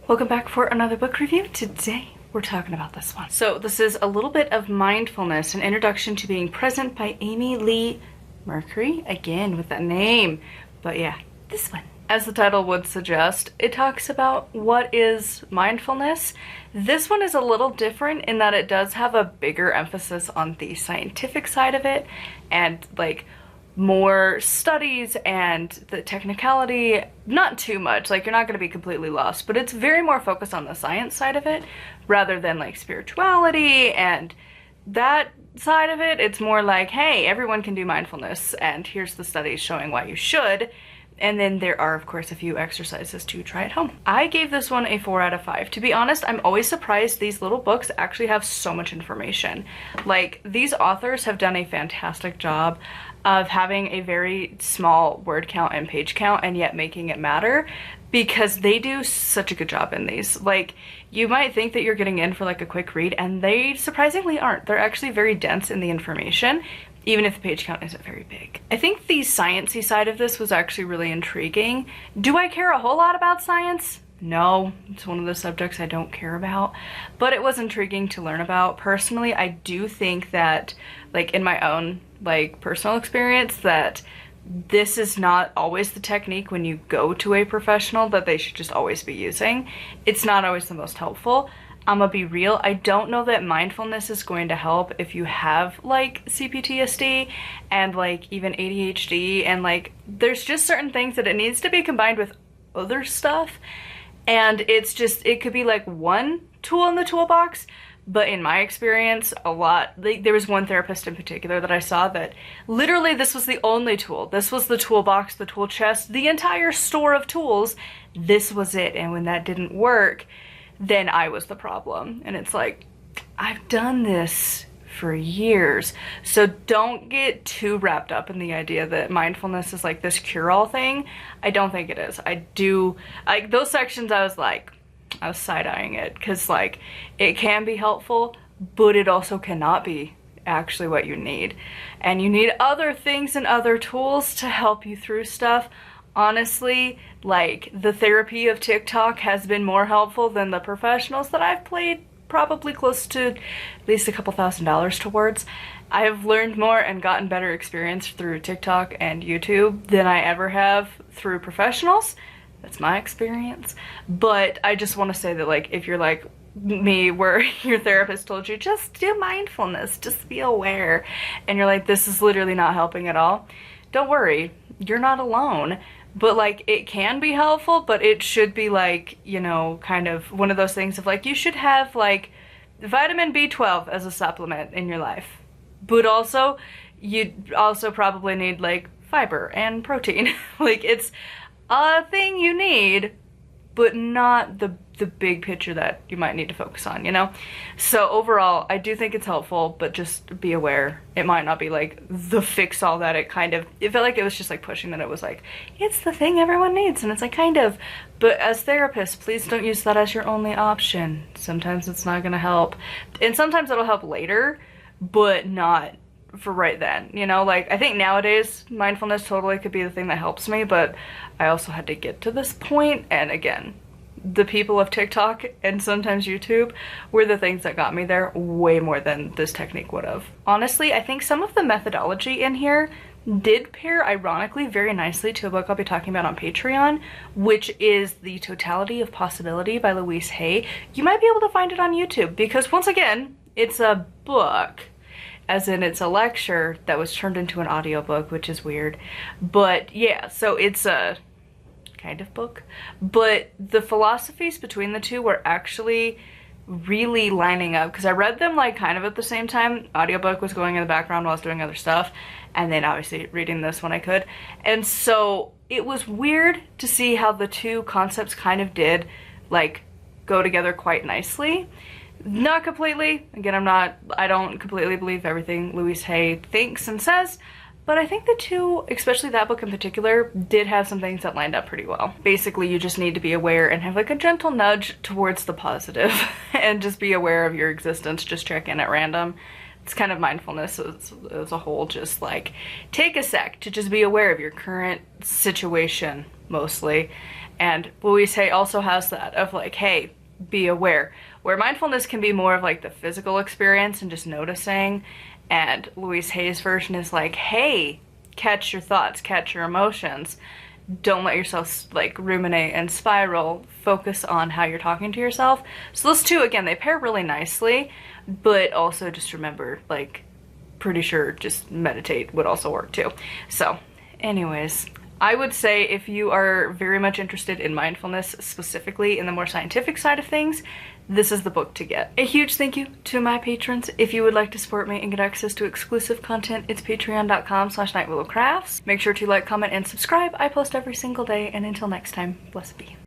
Welcome back for another book review. Today we're talking about this one. So this is a little bit of Mindfulness, an introduction to being present by Leigh Mercreee, again with that name. But yeah, this one. As the title would suggest, it talks about what is mindfulness. This one is a little different in that it does have a bigger emphasis on the scientific side of it and like more studies and the technicality. Not too much, like you're not going to be completely lost, but it's very more focused on the science side of it rather than like spirituality and that side of it. It's more like, hey, everyone can do mindfulness and here's the studies showing why you should. And then there are, of course, a few exercises to try at home. I gave this one a 4 out of 5. To be honest, I'm always surprised these little books actually have so much information. Like, these authors have done a fantastic job of having a very small word count and page count and yet making it matter, because they do such a good job in these. Like, you might think that you're getting in for like a quick read, and they surprisingly aren't. They're actually very dense in the information, even if the page count isn't very big. I think the sciencey side of this was actually really intriguing. Do I care a whole lot about science? No, it's one of the subjects I don't care about, but it was intriguing to learn about. Personally, I do think that, like in my own like personal experience, that this is not always the technique when you go to a professional that they should just always be using. It's not always the most helpful. I'm gonna be real, I don't know that mindfulness is going to help if you have like CPTSD and like even ADHD, and like there's just certain things that it needs to be combined with other stuff, and it's just, it could be like one tool in the toolbox. But in my experience, a lot, there was one therapist in particular that I saw that literally this was the only tool. This was the toolbox, the tool chest, the entire store of tools. This was it. And when that didn't work, then I was the problem. And it's like, I've done this for years. So don't get too wrapped up in the idea that mindfulness is like this cure-all thing. I don't think it is. I do, like those sections I was side-eyeing it, because like it can be helpful, but it also cannot be actually what you need. And you need other things and other tools to help you through stuff. Honestly, like the therapy of TikTok has been more helpful than the professionals that I've paid probably close to at least a couple $1,000s towards. I have learned more and gotten better experience through TikTok and YouTube than I ever have through professionals. That's my experience. But I just want to say that, like, if you're like me, where your therapist told you just do mindfulness, just be aware, and you're like, this is literally not helping at all, don't worry, you're not alone. But like, it can be helpful, but it should be like, you know, kind of one of those things of like, you should have like vitamin B12 as a supplement in your life, but also you also probably need like fiber and protein. Like, it's a thing you need, but not the big picture that you might need to focus on, you know? So overall, I do think it's helpful, but just be aware. It might not be like the fix all that it kind of, it felt like it was just like pushing that it was like, it's the thing everyone needs, and it's like kind of, but as therapists, please don't use that as your only option. Sometimes it's not gonna help, and sometimes it'll help later, but not for right then, you know? Like, I think nowadays mindfulness totally could be the thing that helps me, but I also had to get to this point, and again, the people of TikTok and sometimes YouTube were the things that got me there way more than this technique would have. Honestly, I think some of the methodology in here did pair ironically very nicely to a book I'll be talking about on Patreon, which is The Totality of Possibility by Louise Hay. You might be able to find it on YouTube, because once again, it's a book, as in it's a lecture that was turned into an audiobook, which is weird. But yeah, so it's a kind of book, but the philosophies between the two were actually really lining up, because I read them like kind of at the same time. Audiobook was going in the background while I was doing other stuff, and then obviously reading this when I could. And so it was weird to see how the two concepts kind of did like go together quite nicely. Not completely. Again, I don't completely believe everything Louise Hay thinks and says, but I think the two, especially that book in particular, did have some things that lined up pretty well. Basically, you just need to be aware and have like a gentle nudge towards the positive and just be aware of your existence. Just check in at random. It's kind of mindfulness as a whole, just like take a sec to just be aware of your current situation mostly. And Louise Hay also has that of like, hey, be aware. Where mindfulness can be more of like the physical experience and just noticing, and Louise Hay's version is like, hey, catch your thoughts, catch your emotions. Don't let yourself like ruminate and spiral. Focus on how you're talking to yourself. So those two, again, they pair really nicely, but also just remember, like, pretty sure just meditate would also work too. So anyways, I would say if you are very much interested in mindfulness, specifically in the more scientific side of things, this is the book to get. A huge thank you to my patrons. If you would like to support me and get access to exclusive content, it's patreon.com/nightwillowcrafts. Make sure to like, comment, and subscribe. I post every single day, and until next time, blessed be.